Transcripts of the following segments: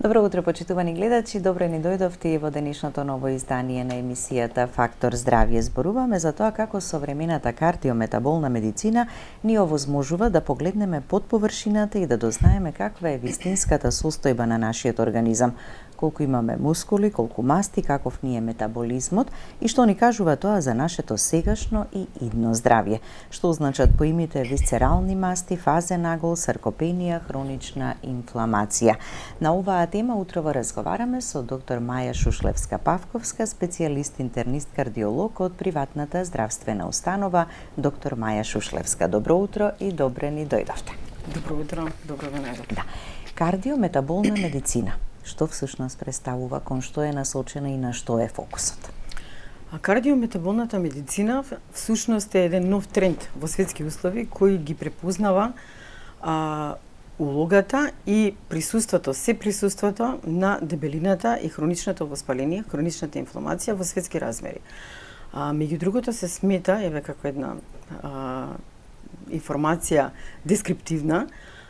Добро утро, почитувани гледачи. Добре ни дојдовте во денешното ново издание на емисијата Фактор здравје. Зборуваме за тоа како современата кардиометаболна медицина ни овозможува да погледнеме под површината и да дознаеме каква е вистинската состојба на нашиот организам, колку имаме мускули, колку масти, каков ни е метаболизмот и што ни кажува тоа за нашето сегашно и идно здравје. Што означат поимите висцерални масти, фазен агол, саркопенија, хронична инфламација. На оваа тема утрово разговараме со доктор Маја Шушлевска-Павковска, специјалист интернист кардиолог од приватната здравствена установа доктор Маја Шушлевска. Добро утро и добре ни дојдовте. Добро утро, добро ве најдов. Да. Кардиометаболна медицина. Што всушност представува, кон што е насочена и на што е фокусот? Кардиометаболната медицина всушност е еден нов тренд во светски услови кој ги препознава улогата и присуството на дебелината и хроничното воспаление, хроничната инфламација во светски размери. Меѓу другото се смета, еве како една информација дескриптивна,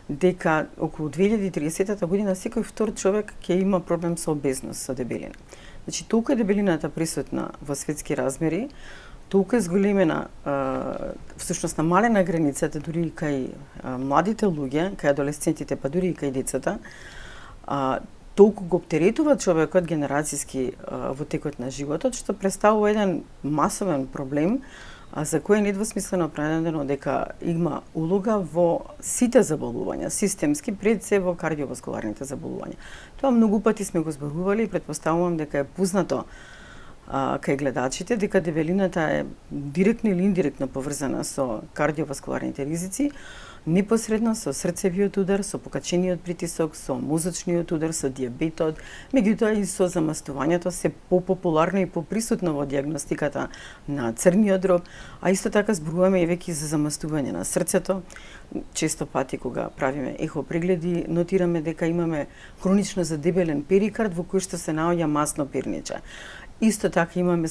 дека околу 2030 година секој втор човек ќе има проблем со обезност, со дебелина. Значи, толку е дебелината присутна во светски размери, толку е зголемена, всушност намалена границата дури и кај младите луѓе, кај адолесцентите, па дури и кај децата, толку го оптеретува човекот генерацијски во текот на животот, што представува еден масовен проблем, за кој е недвосмислено определено дека има улога во сите заболувања, системски, пред се во кардиоваскуларните заболувања. Тоа многу пати сме го зборували и претпоставувам дека е познато кај гледачите, дека дебелината е директно или индиректно поврзана со кардиоваскуларните ризици, непосредно со срцевиот удар, со покачениот притисок, со мозочниот удар, со дијабетот, меѓутоа и со замастувањето се попопуларно и поприсутно во дијагностиката на црниот дроб, а исто така зборуваме и веќе за замастување на срцето. Често пати кога правиме ехо прегледи, нотираме дека имаме хронично задебелен перикард во кој што се наоѓа масно перниче. Исто така имаме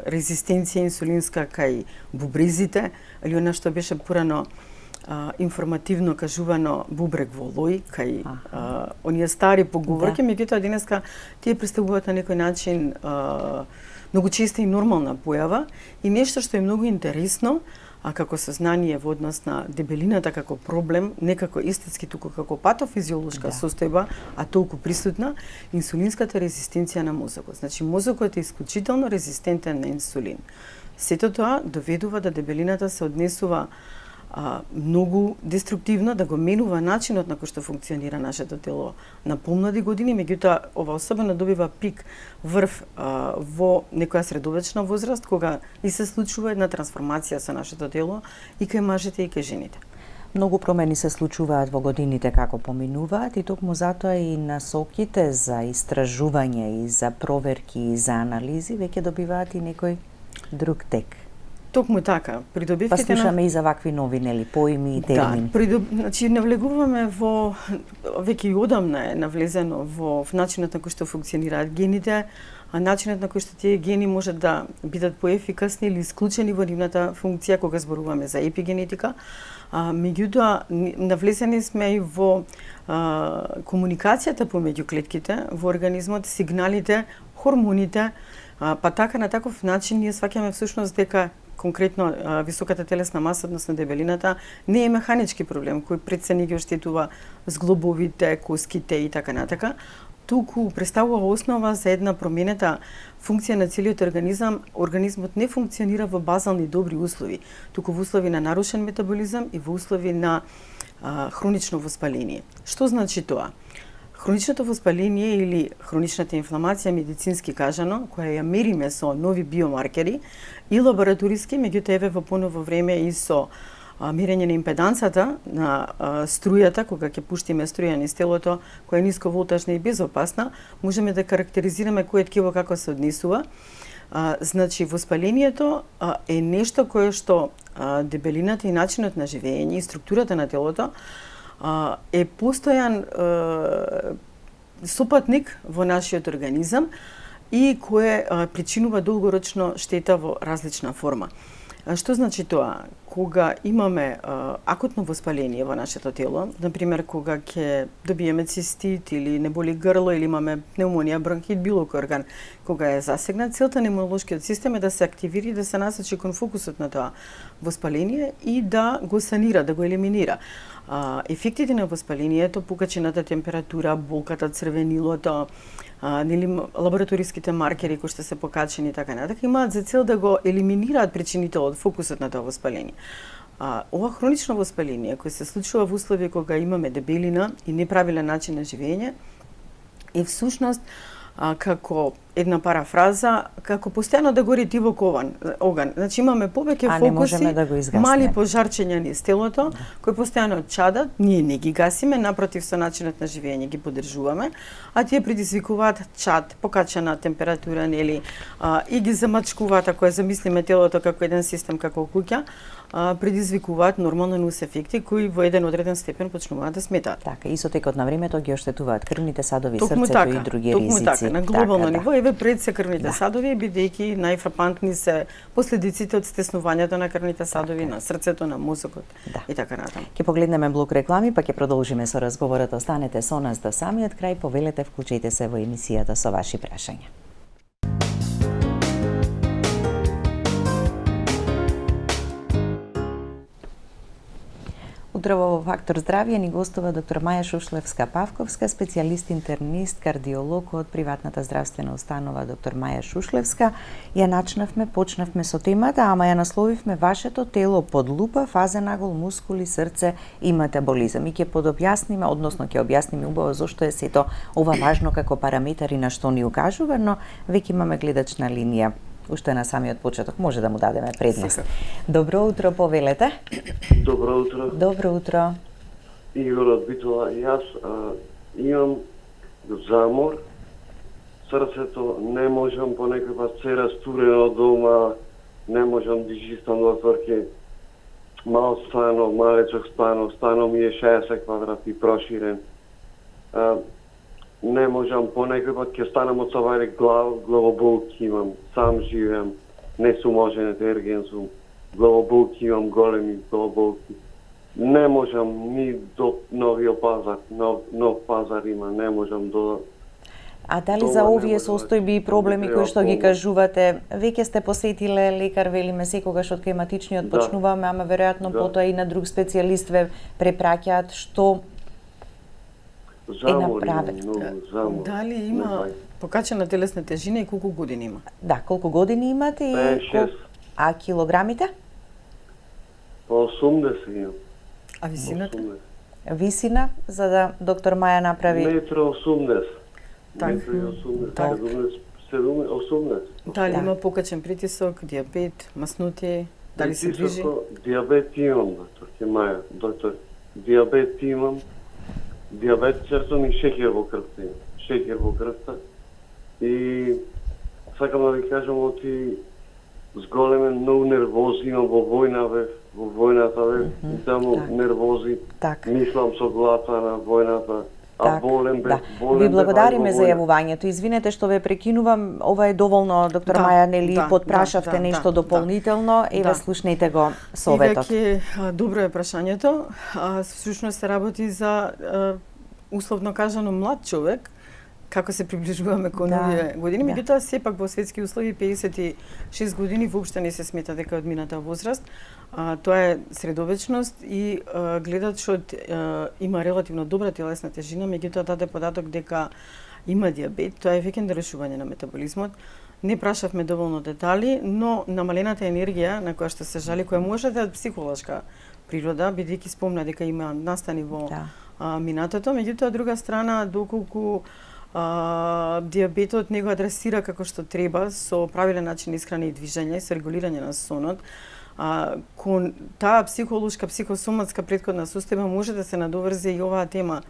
резистенција инсулинска кај бубрезите, или она што беше порано информативно кажувано бубрек во лој, кај оние стари поговорки, меѓутоа денеска тие представуваат на некој начин многу честа и нормална појава и нешто што е многу интересно, како сознание во однос на дебелината како проблем, не како естетски, туку како патофизиолошка состојба, а толку присутна, инсулинската резистенција на мозокот. Значи, мозокот е исклучително резистентен на инсулин. Сето тоа доведува да дебелината се однесува многу деструктивно, да го менува начинот на кој што функционира нашето тело на помлади години, меѓутоа ова особено добива пик врв во некоја средовечна возраст, кога и се случува една трансформација со нашето тело и кај мажите и кај жените. Многу промени се случуваат во годините како поминуваат и токму затоа и насоките за истражување и за проверки и за анализи веќе добиваат и некој друг тек. Токму така, придобивките па слушаме и за вакви нови поими и термини. Да, значи навлегуваме во веќе и одамна е навлезено во начинот на кој што функционираат гените, а начинот на кој што тие гени можат да бидат поефикасни или исклучени во нивната функција кога зборуваме за епигенетика. Меѓутоа навлезени сме и во комуникацијата помеѓу клетките во организмот, сигналите, хормоните, па така на таков начин ние сваќаме всушност дека конкретно високата телесна маса, односно дебелината, не е механички проблем кој пред се не ги оштетува зглобовите, коските и така натака, туку представува основа за една променета функција на целиот организам. Организмот не функционира во базални добри услови, туку во услови на нарушен метаболизам и во услови на хронично воспаление. Што значи тоа? Хроничното воспаление или хроничната инфламација, медицински кажано, која ја мериме со нови биомаркери и лабораториски, меѓутоа еве во поново време и со мерење на импедансата на струјата, кога ќе пуштиме струја низ телото, која е нисковолтажна и безопасна, можеме да карактеризираме кој ткиво како се однесува. Значи, воспалението е нешто кое што дебелината и начинот на живење и структурата на телото е постојан сопатник во нашиот организам и кое причинува долгорочно штета во различна форма. Што значи тоа? кога имаме акутно воспаление во нашето тело, например кога ќе добиеме цистит или не боли грло или имаме пневмонија, бронхит, било кој орган, кога е засегнат, целта на имунолошкиот систем е да се активира и да се насочи кон фокусот на тоа воспаление и да го санира, да го елиминира. Ефектите на воспалението, покачената температура, болката, црвенилото, лабораториските маркери кои што се покачени и така натаму, имаат за цел да го елиминираат причинителот, фокусот на тоа воспаление. Ова хронично воспаление кој се случува во услови кога имаме дебелина и неправилен начин на живење е всушност како една парафраза, како постојано да гори дивок оган. Значи имаме повеќе фокуси, да мали пожарчења низ телото, кои постојано чадат, ние не ги гасиме, напротив со начинот на живење ги поддржуваме, а тие предизвикуваат чад, покачена температура, нели, и ги замачкуваат, ако ја замислиме телото како еден систем, како куќа, предизвикуваат нормални нус ефекти кои во еден одреден степен почнуваат да сметаат. Така, и со текот на времето ги оштетуваат крвните садови, срцето и други ризици. Токму така, на глобално ниво, еве пред се крвните садови, бидејќи најфрапантни се последиците од стеснувањето на крвните садови, на срцето, на мозокот и така натаму. Ќе погледнеме блок реклами, па ќе продолжиме со разговорот. Останете со нас до самиот крај, повелете, вклучете се во емисијата со ваши прашања. Утрово во Фактор здравје ни гостува доктор Маја Шушлевска-Павковска, специјалист интернист, кардиолог од приватната здравствена установа доктор Маја Шушлевска. Ја почнавме со темата, ама ја насловивме вашето тело под лупа, фазен агол, мускули, срце и метаболизам. И ќе подобјасниме, односно ќе објасниме убаво зошто е сето ова важно како параметри на што ни укажува, но веќе имаме гледач на линија. Уште на самиот почеток може да му дадеме предност. Добро утро, повелете. Добро утро. Добро утро. Игор од Битола. Јас имам замор. Срцето не можам понекогаш се растурено дома, не можам да изистам докторке. Мал станов, малечок станов ми е 60 квадрати проширен. Не можам понекогаш ќе станам од собајле главоболки имам, сам живеам, не сум оженет, сум, главоболки имам, големи главоболки. Не можам ни до новиот пазар, нов пазар има, не можам до... А дали за овие состојби и проблеми кои што ги кажувате, веќе сте посетиле лекар, велиме секогаш од кај матичниот почнуваме, ама веројатно потоа и на друг специјалист ве препраќаат, што замор. Дали има покачена телесна тежина и колку години има? Да, колку години имате и 5-6. А килограмите? По 80 имам. А висината? Висина, за да доктор Маја направи... 1,80 Так. 1,80. Дали има покачен притисок, диабет, маснути, дали се движи? Диабет имам, доктор Маја. Доктор, диабет имам. Диабет, срцом и шеќер во крвта. Шеќер во крвта. И сакам да ви кажам, оти зголемен многу нервози имам во војната бев, и таму нервози, мислам со глата на војната, а болен бев, Ви благодариме за јавувањето. Извинете што ве прекинувам, ова е доволно, доктор Маја, нели подпрашавте нешто дополнително, еве слушнете го советот. И веќе добро е прашањето, всушност се работи за условно кажано млад човек, како се приближуваме кон овие години, меѓутоа сепак во светски услови 56 години воопшто не се смета дека од мината возраст. Тоа е средовечност и гледачот има релативно добра телесна тежина, меѓутоа даде податок дека има диабет, тоа е веќе нарушување на метаболизмот. Не прашавме доволно детали, но намалената енергија на која што се жали, која може да е психолошка природа, бидејќи спомна дека има настани во минатото, меѓутоа од друга страна доколку диабетот не го адресира како што треба со правилен начин исхрана и движење, со регулирање на сонот, кон таа психолошка, психосоматска претходна состојба може да се надоврзе и оваа тема,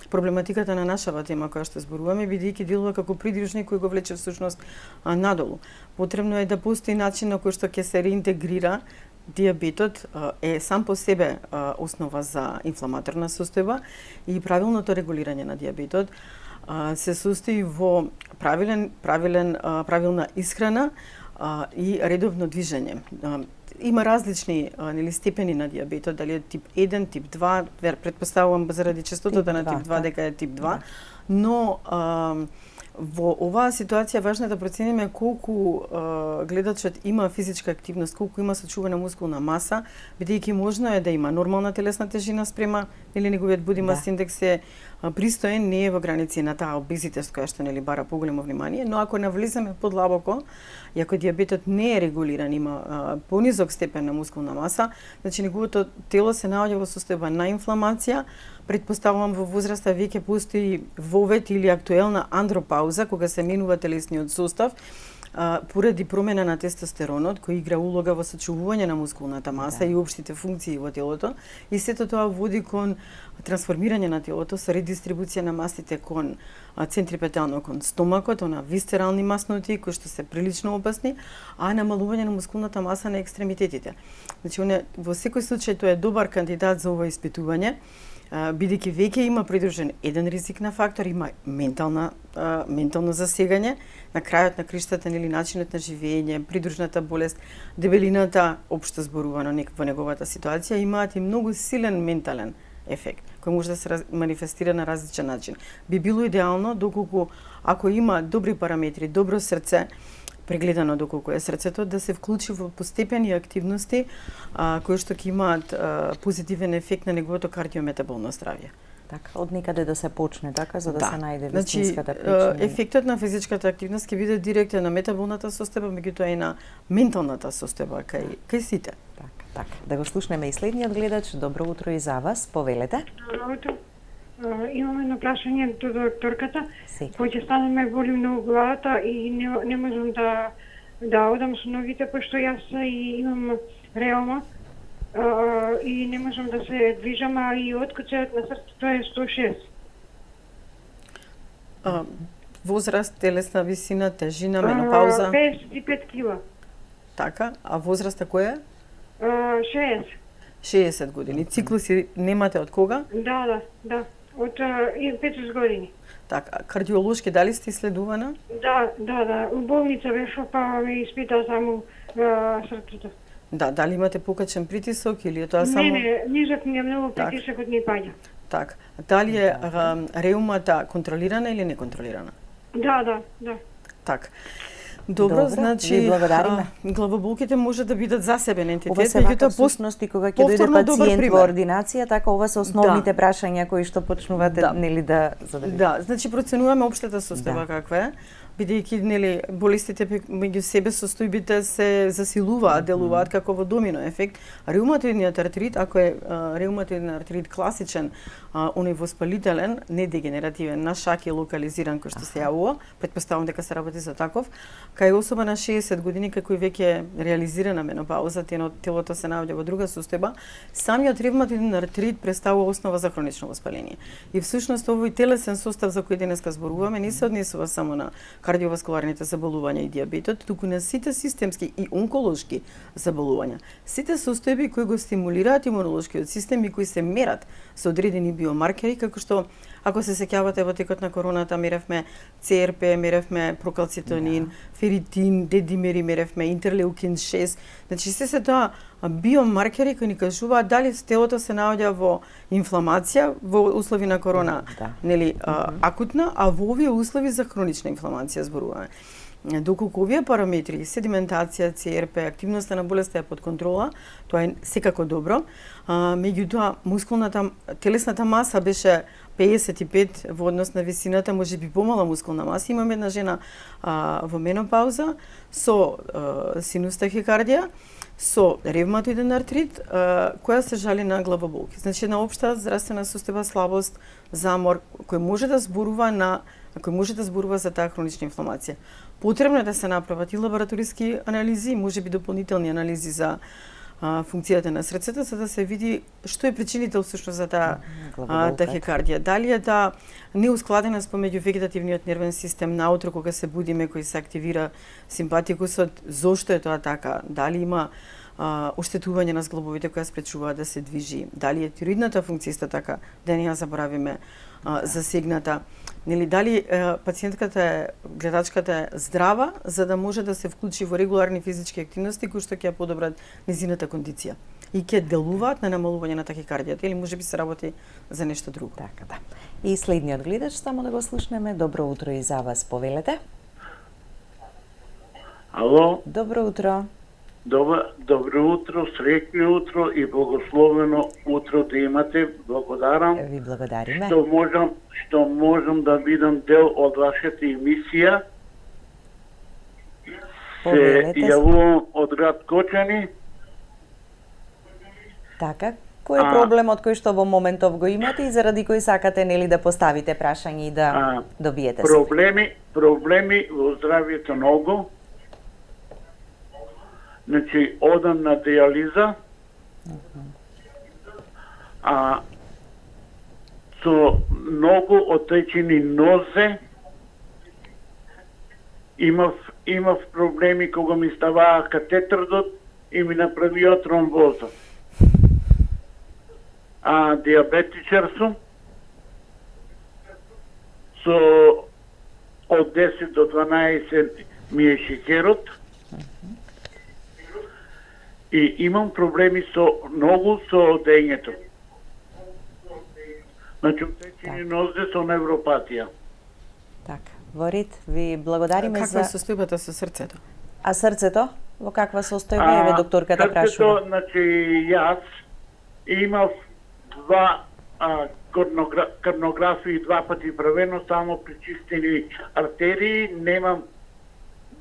проблематиката на нашава тема која што зборуваме, бидејќи делува како придружник кој го влече всушност надолу. Потребно е да постои начин на кој што ќе се реинтегрира. Диабетот е сам по себе основа за инфламаторна состојба и правилното регулирање на диабетот се состои во правилна исхрана и редовно движење. има различни нели степени на дијабетот, дали е тип 1, тип 2, претпоставувам заради честотата на тип 2 дека е тип 2, но во оваа ситуација важно е да процениме колку гледачот има физичка активност, колку има сочувана мускулна маса, бидејќи можно е да има нормална телесна тежина спрема или неговиот body mass индекс е пристоен, не е во граници на таа обезитест која што нели бара поголемо внимание, но ако навлеземе подлабоко и ако дијабетот не е регулиран, има понизок степен на мускулна маса, значи неговото тело се наоѓа во состојба на инфламација. Предпоставувам во возраста веќе постои вовет или актуелна андропауза кога се менува телесниот состав поради промена на тестостеронот кој игра улога во сочувување на мускулната маса и општите функции во телото, и сето тоа води кон трансформирање на телото со редистрибуција на масите кон центрипетално кон стомакот, на висцерални масноти кои што се прилично опасни, а намалување на мускулната маса на екстремитетите. Значи во секој случај тоа е добар кандидат за ова испитување, бидејќи веќе има придружен еден ризикна фактор, има ментално засегање, на крајот на криштата нели начинот на живење, придружната болест, дебелината, општо зборувано во неговата ситуација, имаат и многу силен ментален ефект, кој може да се манифестира на различен начин. Би било идеално доколку ако има добри параметри, добро срце, прегледано доколку е срцето, да се вклучи во постепени активности кои што ќе имаат позитивен ефект на неговото кардиометаболно здравје. Така, од некаде да се почне, така, за да се најде вистинската причина. Значи, ефектот на физичката активност ќе биде директен на метаболната состојба, меѓутоа и на менталната состојба кај сите. Така. Да го слушнеме и следниот гледач. Добро утро и за вас. Повелете. Добро утро. Имам едно прашање до докторката. Кој ќе стане ме боли многу главата и не можам да одам со ногите, пошто јас и имам реума и не можам да се движам, а и откочајот на срцето е 106. Возраст, телесна висина, тежина, менопауза? 55 кила. Така, а возраста која е? 60. 60 години. Циклуси немате од кога? Да. Од 15 години. Така, кардиолошки дали сте исследувана? Да. У болница бев, па ме испита само срцето. Да, дали имате покачен притисок или е тоа само... Не, низок ми е многу, притисокот ми паѓа. Така, дали е реумата контролирана или неконтролирана? Да. Така. Добро, значи главоболките може да бидат засебен ентитет, ова се вака всушност и кога ќе дојде пациент во ординација, така ова се основните прашања кои што почнувате нели да задавите. Да, значи проценуваме општата состојба каква е, бидејќи нели болестите меѓу себе состојбите се засилуваат, делуваат како во домино ефект. Реуматоидниот артрит, ако е реуматоиден артрит класичен, оној воспалителен, не дегенеративен, на шак е локализиран кој што се јавува, претпоставувам дека се работи за таков, кај особа на 60 години како веќе е реализирана менопауза, телото се наоѓа во друга состојба, самиот ревматоиден артрит представува основа за хронично воспаление. И всушност овој телесен состав за кој денеска зборуваме не се однесува само на кардиоваскуларните заболувања и дијабетот, туку на сите системски и онколошки заболувања. Сите состојби кои го стимулираат имунолошкиот систем и кои се мерат со одредени биомаркери, како што, ако се сеќавате во текот на короната, меревме CRP, меревме прокалцитонин, феритин, дедимери, меревме интерлеукин 6. Значи се тоа биомаркери кои ни кажуваат дали телото се наоѓа во инфламација во услови на корона, нели акутна, а во овие услови за хронична инфламација зборуваме. Доколку овие параметри, седиментација, CRP, активноста на болеста е под контрола, тоа е секако добро. Меѓутоа, телесната маса беше 55 во однос на висината, може би помала мускулна маса. Имам една жена во менопауза со синус тахикардија, со ревматоиден артрит, која се жали на главоболки. Значи, една општа здравствена состојба, слабост, замор, кој може да зборува за таа хронична инфламација. Потребно е да се направат и лабораториски анализи, може би дополнителни анализи за функцијата на срцето, за да се види што е причинител всушност за таа тахикардија. Дали е таа неускладеност помеѓу вегетативниот нервен систем наутро кога се будиме, кој се активира симпатикусот, зошто е тоа така? Дали има оштетување на зглобовите која спречуваат да се движи? Дали е тироидната функција исто така, да не ја заборавиме, засегната? Нели дали пациентката е, гледачката е здрава за да може да се вклучи во регуларни физички активности кои што ќе ја подобрат незината кондиција и ќе делуваат на намалување на тахикардијата или можеби се работи за нешто друго. Така да. И следниот гледач, само да го слушнеме. Добро утро и за вас, повелете. Ало? Добро утро. Добро утро, среќно утро и благословено утро да имате. Благодарам. Ви благодариме. Што можам да бидам дел од вашата емисија. Се јавувам од град Кочани. Така, кој е проблемот кој што во моментов го имате и заради кој сакате нели да поставите прашање и да добиете проблеми во здравјето многу. Значи, одам на диализа, со многу отечени нозе, имав проблеми кога ми ставаа катетрдот и ми направија тромбоза. Диабетичар сум, со од 10 до 12 ми е шеќерот, и имам проблеми многу со одењето. Значи, отечени нозе со невропатија. Така, во ред, ви благодариме за... Каква е состојбата со срцето? А срцето? Во каква состојба еве докторката прашува? Срцето, значи, јас имав два карнографии 2 пати правено, само пречистени артерии, немам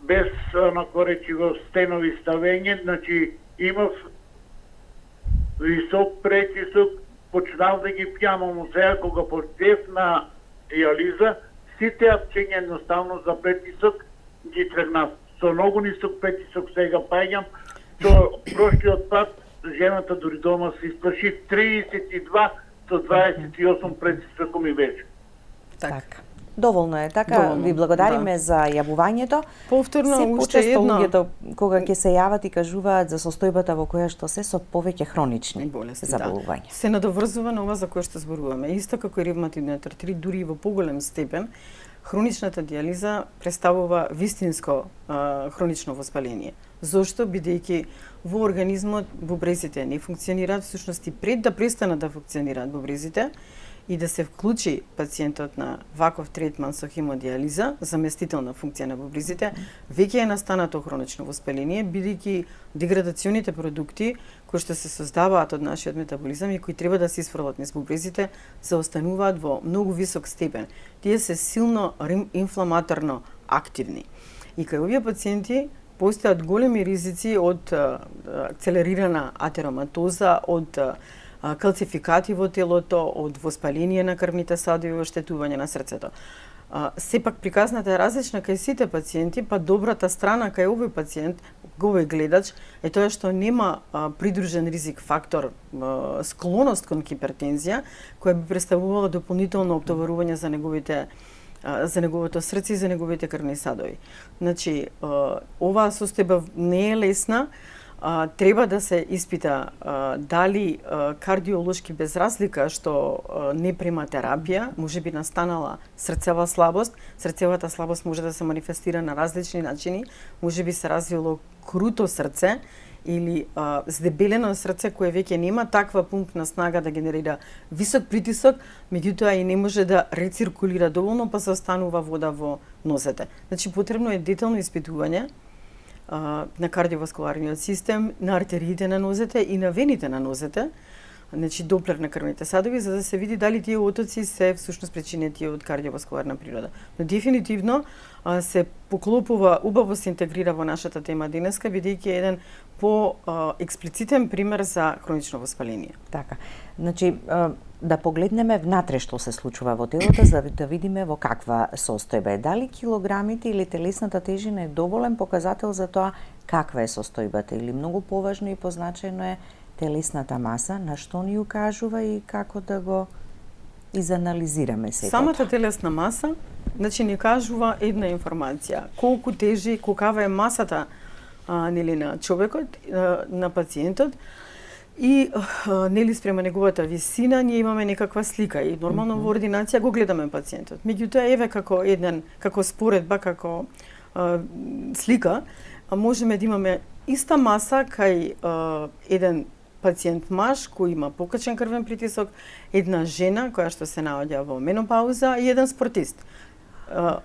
без накоречиво стенови ставење, значи имав висок притисок, почнав да ги пјамам сега кога почнев на диализа, сите апчења едноставно за притисок ги тргнав. Со многу нисок притисок сега паѓам, со прошлиот пат жената дури дома се исплаши 32 со 28 притисок ми беше. Така. Доволно е така. Ви благодариме за јавувањето. Повторно, уште едно луѓето кога ќе се јават и кажуваат за состојбата во која што се со повеќе хронични заболувања. Се надоврзува на ова за кое што зборуваме. Исто како и ревмативниот артрит, дури и во поголем степен, хроничната диализа представува вистинско хронично воспаление. Зошто? Бидејќи во организмот бубрезите не функционираат, всушност и пред да престанат да функционираат бубрезите, и да се вклучи пациентот на ваков третман со хемодиализа, заместителна функција на бубрезите, веќе е настанато хронично воспаление, бидејќи деградационите продукти кои што се создаваат од нашиот метаболизам и кои треба да се исфрлат низ бубрезите, заостануваат во многу висок степен. Тие се силно инфламаторно активни. И кај овие пациенти постојат големи ризици од акцелерирана атероматоза, од калцификати во телото, од воспаление на крвните садови и оштетување на срцето. Сепак приказната е различна кај сите пациенти, па добрата страна кај овој пациент, овој гледач, е тоа што нема придружен ризик фактор, склоност кон хипертензија, која би представувала дополнително оптоварување за неговото срце и за неговите крвни садови. Значи, оваа состојба не е лесна, треба да се испита дали кардиолошки без разлика што не прима терапија, може би настанала срцева слабост. Срцевата слабост може да се манифестира на различни начини, може би се развило круто срце или здебелено срце кое веќе нема таква пумпна снага да генерира висок притисок, меѓутоа и не може да рециркулира доволно, па се останува вода во нозете. Значи, потребно е детално испитување на кардиоваскуларниот систем, на артериите на нозете и на вените на нозете, значи доплер на крвните садови, за да се види дали тие отоци се всушност причинети од кардиоваскуларна природа. Но дефинитивно се поклопува, убаво се интегрира во нашата тема денеска, бидејќи е еден по-експлицитен пример за хронично воспаление. Така. Значи, да погледнеме внатре што се случува во телото, за да видиме во каква состојба е. Дали килограмите или телесната тежина е доволен показател за тоа каква е состојбата, или многу поважно и позначено е телесната маса, на што ни укажува и како да го изанализираме сето. Самата телесна маса, значи ни кажува една информација, колку какава е масата на човекот, на пациентот, И нели спрема неговата висина ние имаме некаква слика и нормално во ординација го гледаме пациентот. Меѓутоа еве како споредба, како слика, можеме да имаме иста маса кај еден пациент маж кој има покачен крвен притисок, една жена која што се наоѓа во менопауза и еден спортист.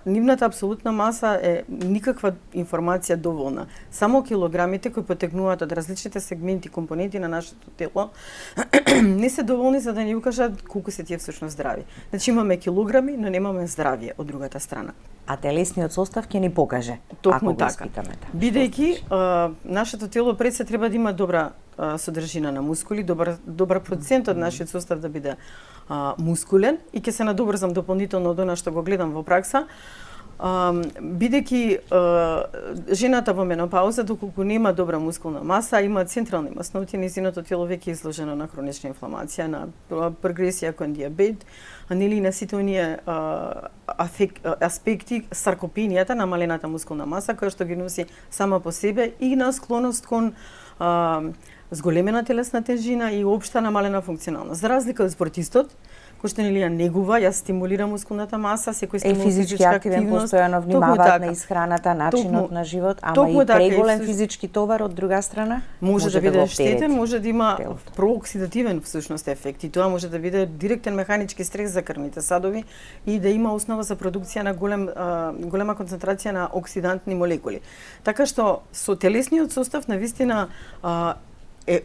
Нивната апсолутна маса е никаква информација доволна. Само килограмите кои потекнуваат од различните сегменти, компоненти на нашето тело не се доволни за да ни укажат колку се тие всушност здрави. Значи имаме килограми, но немаме здравје од другата страна. А телесниот состав ќе ни покаже, токму ако го така. испитаме. Бидејќи нашето тело пред се треба да има добра содржина на мускули, добар процент од нашиот состав да биде мускулен и ќе се надобрзам дополнително од она што го гледам во пракса. Бидејќи жената во менопауза, доколку нема добра мускулна маса, има централни масноти, незиното тело веќе е изложено на хронична инфламација, на прогресија кон диабет, нели на сите оние аспекти, саркопенијата, намалената мускулна маса, која што ги носи сама по себе и на склоност кон зголемена телесна тежина и општа намалена функционалност. За разлика од спортистот, кој што нели ја негува, ја стимулира мускулната маса, секој стимул физички активен, постојано внимаваат на исхраната, начинот на живот, ама и преголем физички товар од друга страна може да биде штетен, може да има прооксидативен всушност ефект и тоа може да биде директен механички стрес за крвните садови и да има основа за продукција на голема концентрација на оксидантни молекули. Така што со телесниот состав навистина е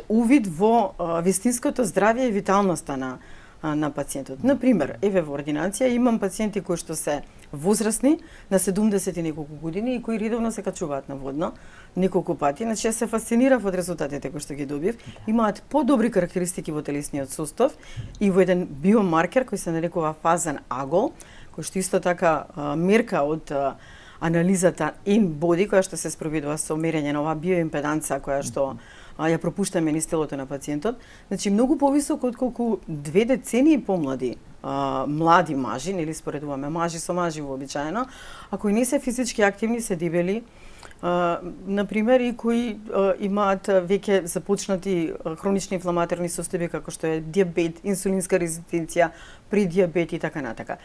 увид во вистинското здравје и виталноста на пациентот. Например, еве во ординација имам пациенти кои што се возрастни на 70 и неколку години и кои редовно се качуваат на водно неколку пати. Значи ја се фасцинирав од резултатите кои што ги добив. Имаат подобри карактеристики во телесниот состав и во еден биомаркер кој се нарекува фазен агол, кој што исто така мерка од анализата InBody која што се спроведува со мерење на оваа биоимпеданца која што ја пропуштаме низ телото на пациентот, значи многу повисок отколку 2 децении помлади млади мажи, нели споредуваме мажи со мажи вообичаено, а кои не се физички активни, се дебели, например, и кои имаат веќе започнати хронични инфламаторни состојби како што е диабет, инсулинска резистенција, предиабет и така натака.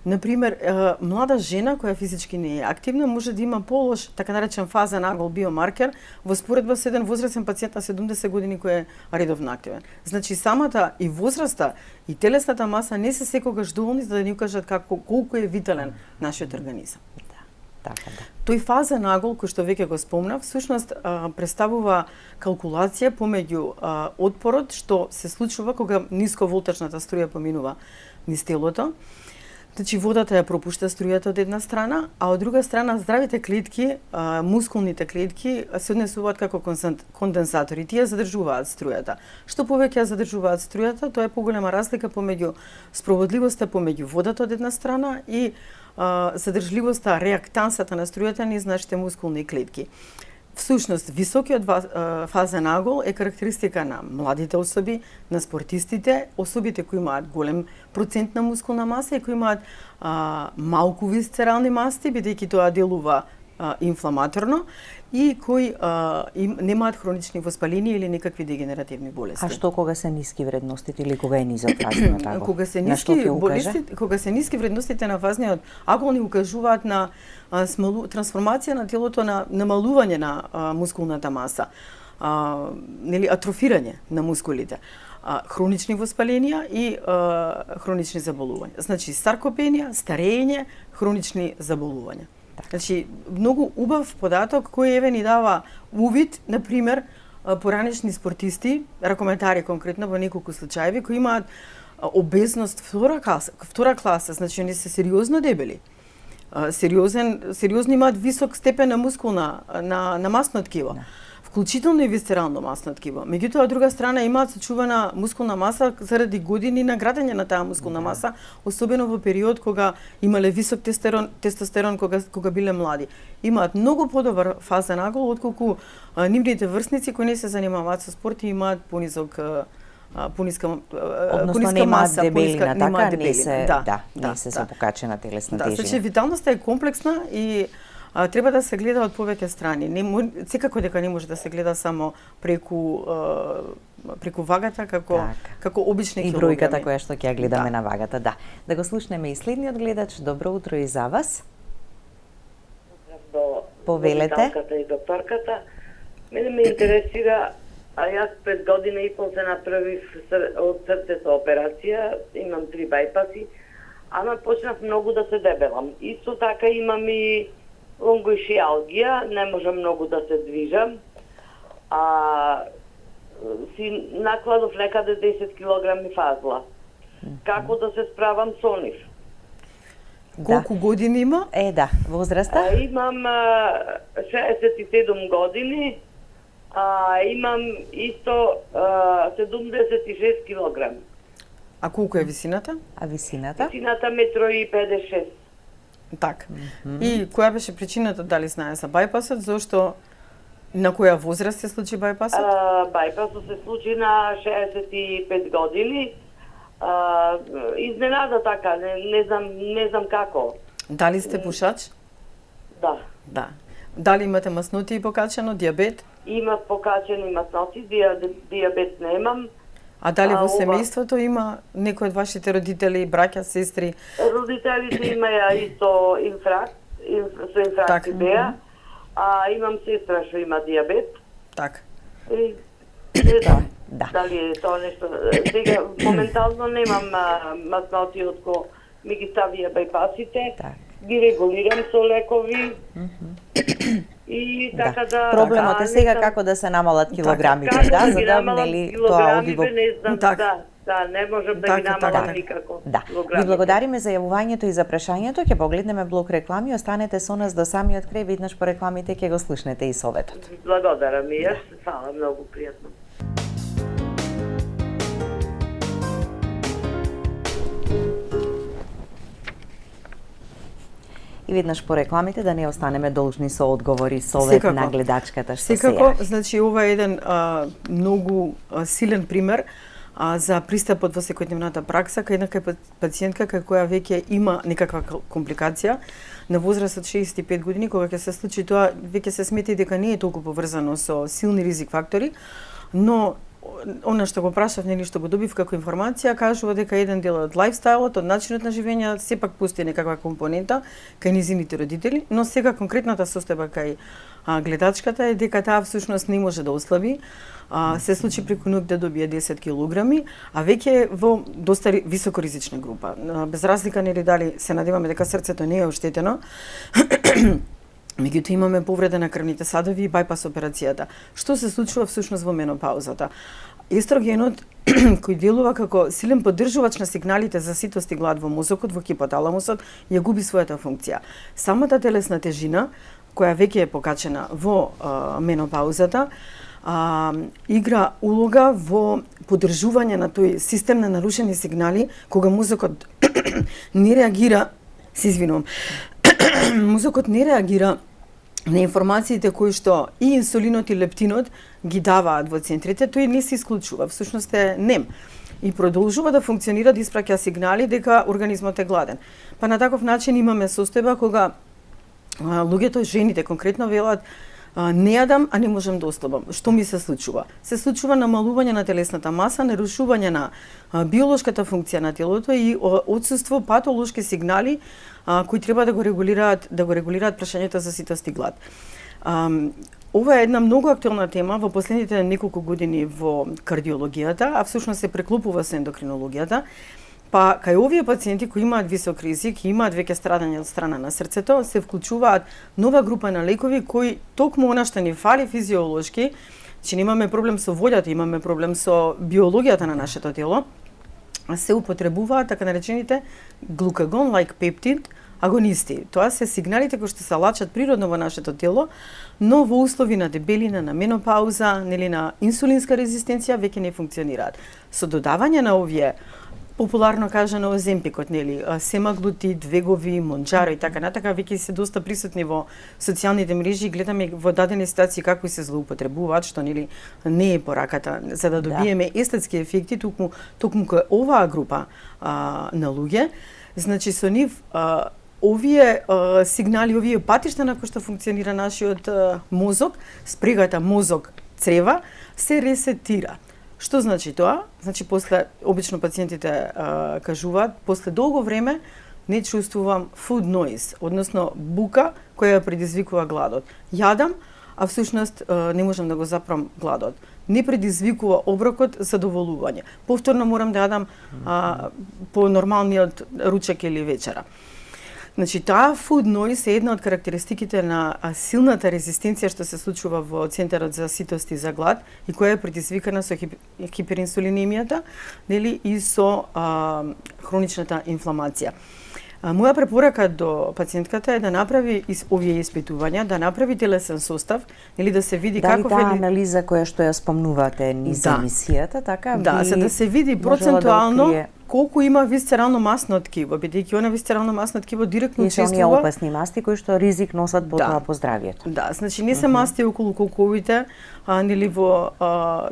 Например, млада жена која физички не е активна може да има полош, така наречен фазен агол биомаркер, во споредба со еден возрастен пациент на 70 години кој е редовно активен. Значи самата и возраста и телесната маса не се секогаш доволни за да ни укажат колку е витален нашиот организам. Така да. Тој фазен агол кој што веќе го спомнав, всушност представува калкулација помеѓу отпорот што се случува кога нисковолтажната струја поминува низ телото. Значи водата ја пропушта струјата од една страна, а од друга страна здравите клетки, мускулните клетки се однесуваат како кондензатори, тие задржуваат струјата. Што повеќе ја задржуваат струјата, тоа е поголема разлика помеѓу спроводливоста помеѓу водата од една страна и задржливоста, реактансата на струјата низ нашите мускулни клетки. Всушност, високиот фазен агол е карактеристика на младите особи, на спортистите, особите кои имаат голем процент на мускулна маса и кои имаат малку висцерални масти, бидејќи тоа делува инфламаторно и кои немаат хронични воспалени или некакви дегенеративни болести. А што кога се ниски вредностите или кога е низок фазниот агол? Кога се ниски вредностите на фазниот агол ни укажуваат на трансформација на телото, на намалување на мускулната маса, нели атрофирање на мускулите, хронични воспаленија и хронични заболувања. Значи саркопенија, старење, хронични заболувања. Значи, многу убав податок кој еве ни дава увид, например, поранешни спортисти, ракометари конкретно во неколку случаи, кои имаат обезност втора класа, значи они се сериозно дебели. Сериозно имаат висок степен на мускулна, на масно ткиво. Вклучително и висцерално масно ткиво. Меѓутоа, од друга страна, имаат сочувана мускулна маса заради години на градење на таа мускулна маса, особено во период кога имале висок тестостерон кога биле млади. Имаат многу подобар фазен агол отколку нивните врсници кои не се занимаваат со спорт и имаат пониска маса, дебелина, така, не се со покачена телесна тежина. Значи, виталноста е комплексна и треба да се гледа од повеќе страни. Секако дека не може да се гледа само преку вагата како обични килограми. И бројката која што ќе ја гледаме на вагата, да. Да го слушнеме и следниот гледач. Добро утро и за вас. До повелете и докторката. Мене ме интересира, а јас 5 година и пол се направив од срцето операција, имам 3 бајпаси, ама почнав многу да се дебелам. Исто така имам и лонгоишиалгија, не можам многу да се движам, си накладов некаде 10 килограми фазла. Како да се справам со нив? Колку години има? Да, возраста? Имам 67 години, имам исто 76 килограми. А колку е висината? А висината? Висината 1,56 м. Так. И која беше причината, дали знае за бајпасот, зошто на која возраст се случи бајпасот? Бајпасот се случи на 65 години. Изненада така, не знам како. Дали сте пушач? Да. Дали имате масноти и покачено, дијабет? Има покачени масноти, дијабет немам. А дали во семејството има некој од вашите родители, браќа, сестри? Родителите имаја исто инфракција беа, а имам сестра што има дијабет. Так. Дали е тоа нешто? Сега, моментално немам масноти од кој ми ги ставија бајпасите, ги регулирам со лекови. И така да... Проблемот е сега како да се намалат килограмите, за да нели тоа оди во... Да, не можам да ги намалам никако. Да. Ви благодариме за јавувањето и за прашањето. Ќе погледнеме блок реклами, останете со нас до самиот крај, веднаш по рекламите ќе го слушнете и советот. Благодарам и јас, фала, многу пријатно. И веднаш по рекламите да не останеме должни со одговори, совет на гледачката што се јави. Секако, значи ова е еден многу силен пример за пристапот во секојдневната пракса кај една пациентка кај која веќе има некаква компликација на возраст од 65 години, кога ќе се случи тоа, веќе се смети дека не е толку поврзано со силни ризик фактори, но она што го прашав, нели што го добив како информација, кажува дека еден дел од лајфстајлот, од начинот на живење, сепак постои некаква компонента кај низините родители, но сега конкретната состојба кај гледачката е дека таа всушност не може да ослаби, се случи преку ноќ да добие 10 килограми, а веќе во доста високоризична група. Без разлика нели дали се надеваме дека срцето не е оштетено, меѓутоа имаме повреда на крвните садови и бајпас операцијата. Што се случува всушност во менопаузата? Естрогенот кој делува како силен поддржувач на сигналите за ситост и глад во мозокот, во хипоталамусот, ја губи својата функција. Самата телесна тежина, која веќе е покачена во менопаузата, игра улога во поддржување на тој систем на нарушени сигнали, кога мозокот не реагира, мозокот не реагира на информациите кои што и инсулинот и лептинот ги даваат во центрите, тој не се исклучува, всушност е нем. И продолжува да функционира, да испраќа сигнали дека организмот е гладен. Па на таков начин имаме состојба кога луѓето, жените конкретно велат, не јадам, а не можам да ослабам. Што ми се случува? Се случува намалување на телесната маса, нарушување на биолошката функција на телото и отсуство патолошки сигнали кои треба да го регулираат прашањето за ситост и глад. Ова е една многу актуелна тема во последните неколку години во кардиологијата, а всушност се преклопува со ендокринологијата. Па кај овие пациенти кои имаат висок ризик и имаат веќе страдање од страна на срцето, се вклучуваат нова група на лекови кои токму она што ни фали физиолошки, че немаме проблем со волјата, имаме проблем со биологијата на нашето тело, се употребуваат така наречените глукагон-like пептид агонисти. Тоа се сигналите кои што се лачат природно во нашето тело, но во услови на дебелина, на менопауза, нели на инсулинска резистенција веќе не функционираат. Со додавање на овие популарно кажано оземпикот, нели, семаглутид, вегови, монџаро и така натака, веќе се доста присутни во социјалните мрежи и гледаме во дадени ситуации како се злоупотребуваат, што нели не е пораката за да добиеме естетски ефекти токму кој оваа група на луѓе, значи со нив овие сигнали, овие патишта на кои што функционира нашиот мозок, спрегата мозок-црева, се ресетира. Што значи тоа? Значи, после, обично пациентите кажуваат, после долго време не чувствувам food noise, односно бука која предизвикува гладот. Јадам, а всушност не можам да го запрам гладот. Не предизвикува оброкот задоволување. Повторно морам да јадам по нормалниот ручек или вечера. Значи, таа food noise е една од карактеристиките на силната резистенција што се случува во Центарот за ситост и за глад и која е предизвикана со хиперинсулинемијата, нели, и со хроничната инфламација. Моја препорака до пациентката е да направи овие испитувања, да направи телесен состав, или да се види дали како таа анализа која што ја спомнувате низ емисијата, така да, за да се види процентуално колку има висцерално масно ткиво, бидејќи она висцерално масно ткиво директно учествува. И се оние опасни масти кои што ризик носат потоа по здравието. Да, значи не се масти околу колковите, нели во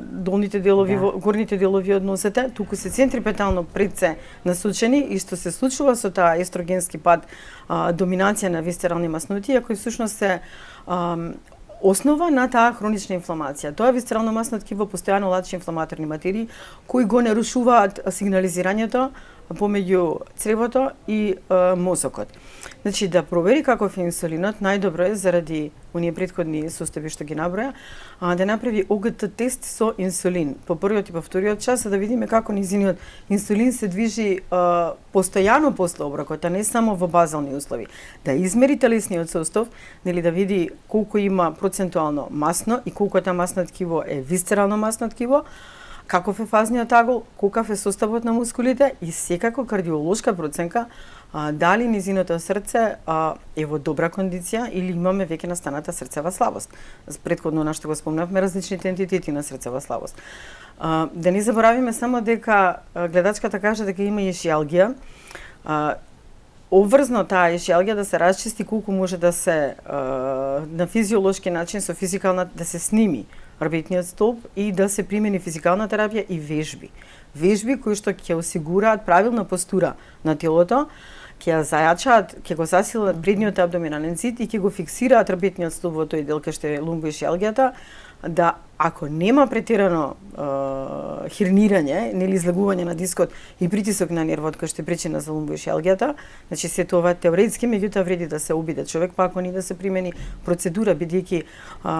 долните делови, во горните делови од носете, туку се центрипетално пред се насочени и што се случува со таа естрогенски пад, доминација на висцерални масноти, кои всушност се основа на таа хронична инфламација. Тоа висцерално масно ткиво постојано лачи инфламаторни материи кои го нарушуваат сигнализирањето помеѓу цревото и мозокот. Значи, да провери каков е инсулинот, најдобро е заради оние претходни состојби што ги наброја, да направи ОГТ тест со инсулин по првиот и по вториот час, за да видиме како низиниот инсулин се движи постојано после оброкот, а не само во базални услови. Да измери телесниот состав, нели, да види колку има процентуално масно и колку таа масно ткиво е висцерално масно ткиво, каков е фазниот агол, колкав е составот на мускулите и секако кардиолошка проценка дали низиното срце е во добра кондиција или имаме веќе настаната срцева слабост. Претходно на што го спомнавме различните ентитети на срцева слабост. Да не заборавиме само дека гледачката кажа дека има ешиалгија. Обврзно таа ешиалгија да се расчисти колку може да се на физиолошки начин со физикална да се сними рбетниот столб и да се примени физикална терапија и вежби. Вежби кои што ќе осигураат правилна постура на телото, ќе ја зајачаат, ќе го засилат предниот абдоминален зид и ќе го фиксираат рбетниот столб во тој дел кај што е лумбоешиалгијата, да ако нема претерано хернирање, нели излагување на дискот и притисок на нервот кој што е причина за лумбоешиалгијата, значи се тоа теоретски, меѓутоа вреди да се обиде човек, па ако не да се примени процедура, бидејќи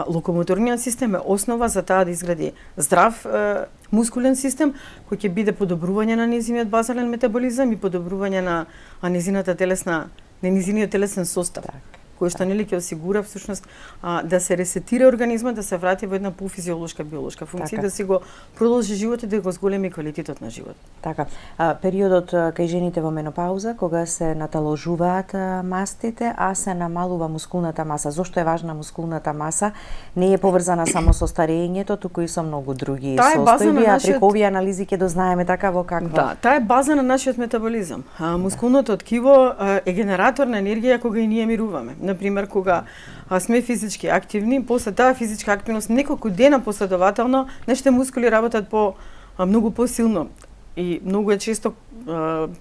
локомоторниот систем е основа за таа да изгради здрав мускулен систем кој ќе биде подобрување на незиниот базален метаболизам и подобрување на незиниот телесен состав. Кој што нели ќе осигура всушност да се ресетира организмот, да се врати во една пофизиолошка биолошка функција, да си го продолжи животот и да го зголеми квалитетот на живот. Така. Периодот кај жените во менопауза, кога се наталожуваат мастите, а се намалува мускулната маса. Зошто е важна мускулната маса? Не е поврзана само со старењето, туку и со многу други состојби, а преку овие анализи ќе дознаеме така во каква. Да, таа е база на нашиот метаболизам. Мускулното ткиво е генератор на енергија кога и ние мируваме. Например, кога сме физички активни, после таа физичка активност неколку дена последователно, нашите мускули работат многу посилно. И многу е често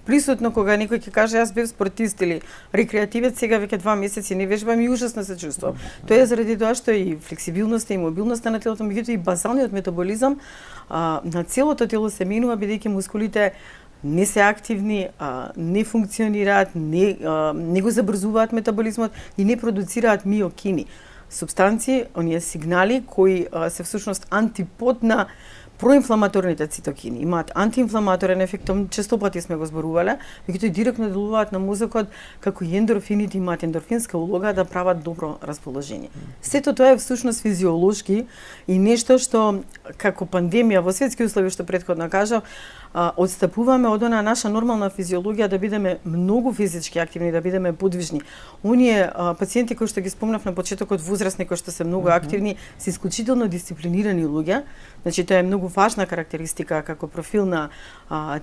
присутно кога некој ќе каже јас бев спортист или рекреативец, сега веќе 2 месеци не вежбам и ужасно се чувствувам. Тоа е заради тоа што и флексибилноста и мобилноста на телото, меѓутоа и базалниот метаболизам на целото тело се менува бидејќи мускулите не се активни, не функционираат, не го забрзуваат метаболизмот и не продуцираат миокини. Субстанции, оние сигнали кои се всушност антипод на проинфламаторните цитокини. Имаат антиинфламаторен ефект, често пати сме го зборувале, меѓутоа директно делуваат на мозокот како и ендорфините имаат ендорфинска улога да прават добро расположение. Сето тоа е всушност физиолошки и нешто што како пандемија во светски услови што претходно кажав, одстапуваме од она наша нормална физиологија да бидеме многу физички активни, да бидеме подвижни. Оние пациенти кои што ги спомнав на почетокот, возрастни кои што се многу активни, се исклучително дисциплинирани луѓе. Значи тоа е многу важна карактеристика како профил на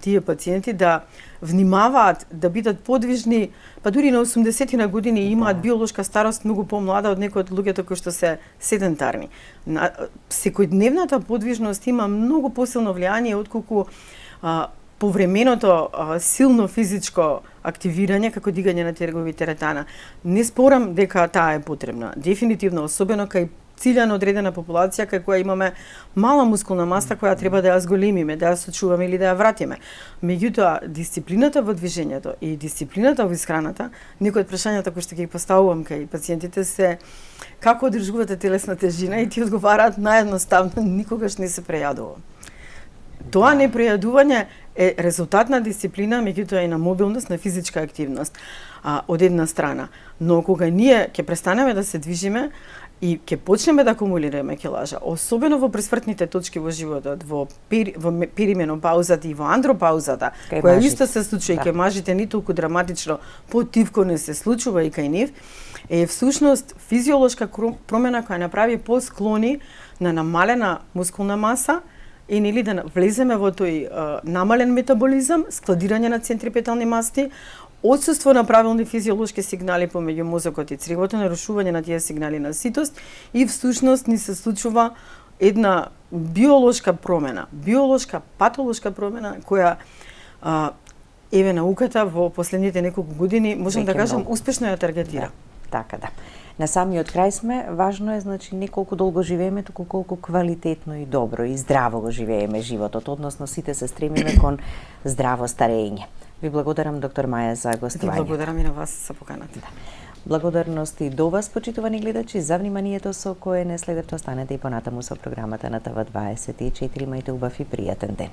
тие пациенти да внимаваат да бидат подвижни, па дури на 80 години имаат биолошка старост многу помлада од некои од луѓето кои што се седентарни. Секојдневната подвижност има многу посилно влијание отколку повременото силно физичко активирање како дигање на тергови теретана. Не спорам дека таа е потребна. Дефинитивно, особено кај циљано одредена популација кај која имаме мала мускулна маса која треба да ја зголемиме, да ја сочуваме или да ја вратиме. Меѓутоа, дисциплината во движењето и дисциплината во исхраната, некои од прашањата кои што ги поставувам кај пациентите се како одржувате телесна тежина и ти одговараат наједноставно никогаш не се прејадувам. Тоа непрејадување е резултат на дисциплина, меѓутоа и на мобилност, на физичка активност од една страна. Но кога ние ќе престанеме да се движиме и ќе почнеме да акумулираме килажа, особено во пресвртните точки во животот, во перименопаузата и во андропаузата, која исто се случува и кај мажите, не толку драматично, потивко не се случува и кај нив, е всушност физиолошка промена која направи посклони на намалена мускулна маса и нели да влеземе во тој намален метаболизам, складирање на центрипетални масти, отсуство на правилни физиолошки сигнали помеѓу мозокот и цревото, нарушување на тие сигнали на ситост и всушност ни се случува една биолошка промена, биолошка патолошка промена која еве науката во последните неколку години можам да кажам успешно ја таргетира. Да, така да. На самиот крај сме, важно е значи не колку долго живееме, туку колку квалитетно и добро и здраво го живееме животот, односно сите се стремиме кон здраво старење. Ви благодарам, доктор Маја, за гостување. Ви благодарам и на вас за поканата. Да. Благодарности до вас, почитувани гледачи, за вниманието со кое не следевте. Останете и понатаму со програмата на ТВ24. Имајте убав и пријатен ден.